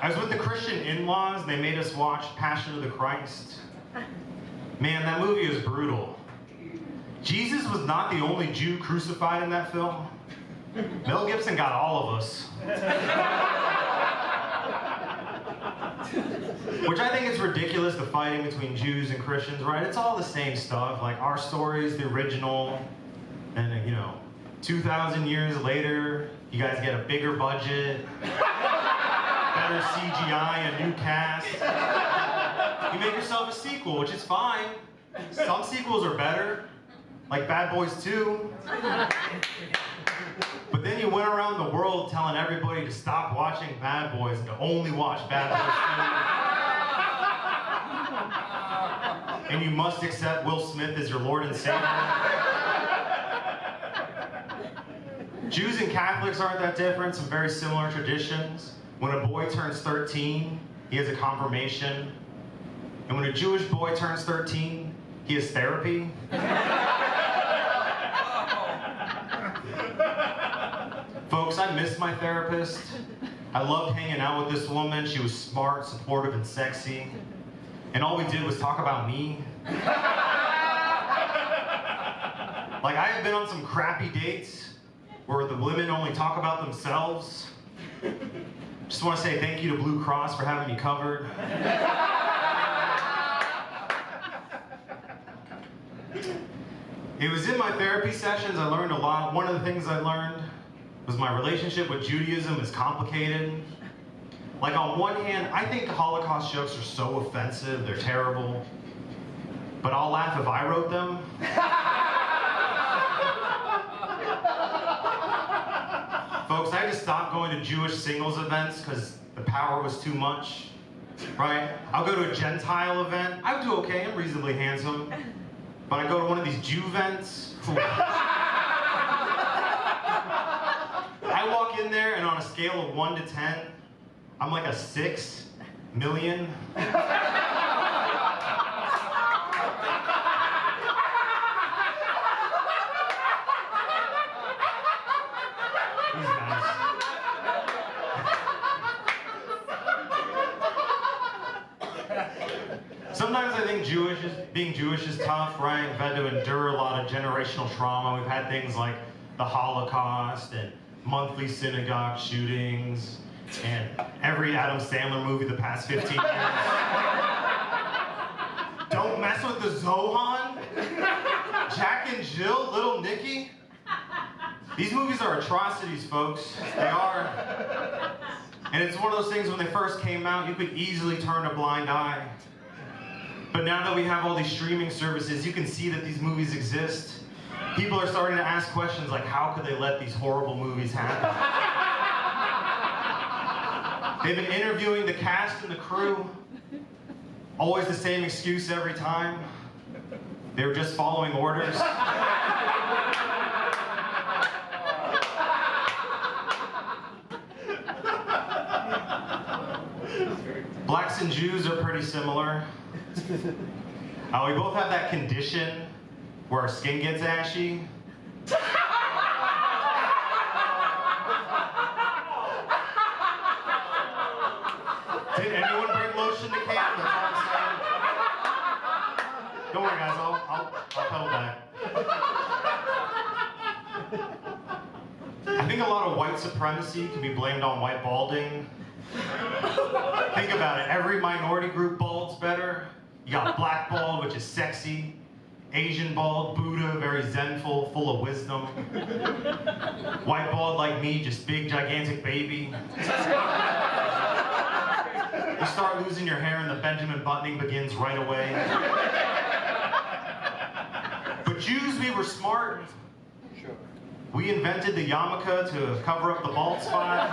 I was with the Christian in-laws, and they made us watch Passion of the Christ. Man, that movie is brutal. Jesus was not the only Jew crucified in that film. Mel Gibson got all of us. Which I think is ridiculous, the fighting between Jews and Christians, right? It's all the same stuff. Like, our story is the original, and 2,000 years later, you guys get a bigger budget, better CGI, a new cast. You make yourself a sequel, which is fine. Some sequels are better, like Bad Boys 2. But then you went around the world telling everybody to stop watching Bad Boys and to only watch Bad Boys 2. And you must accept Will Smith as your Lord and Savior. Jews and Catholics aren't that different, some very similar traditions. When a boy turns 13, he has a confirmation. And when a Jewish boy turns 13, he has therapy. Folks, I miss my therapist. I loved hanging out with this woman. She was smart, supportive, and sexy. And all we did was talk about me. Like, I have been on some crappy dates where the women only talk about themselves. Just want to say thank you to Blue Cross for having me covered. It was in my therapy sessions I learned a lot. One of the things I learned was my relationship with Judaism is complicated. Like, on one hand, I think Holocaust jokes are so offensive, they're terrible. But I'll laugh if I wrote them. Folks, I just stopped going to Jewish singles events because the power was too much, right? I'll go to a Gentile event. I would do okay, I'm reasonably handsome. But I go to one of these Jew events. I walk in there, and on a scale of 1 to 10, I'm like a 6 million. Sometimes I think being Jewish is tough, right? We've had to endure a lot of generational trauma. We've had things like the Holocaust and monthly synagogue shootings and every Adam Sandler movie the past 15 years. Don't mess with the Zohan, Jack and Jill, Little Nicky. These movies are atrocities, folks. They are. And it's one of those things when they first came out, you could easily turn a blind eye. But now that we have all these streaming services, you can see that these movies exist. People are starting to ask questions like, how could they let these horrible movies happen? They've been interviewing the cast and the crew. Always the same excuse every time. They were just following orders. Blacks and Jews are pretty similar. We both have that condition where our skin gets ashy. Did anyone bring lotion to camp? That's all I'm saying. Don't worry, guys. I'll pedal back. I think a lot of white supremacy can be blamed on white balding. Think about it. Every minority group balds better. You got black bald, which is sexy. Asian bald, Buddha, very zenful, full of wisdom. White bald like me, just big, gigantic baby. You start losing your hair and the Benjamin buttoning begins right away. But Jews, we were smart. We invented the yarmulke to cover up the bald spot.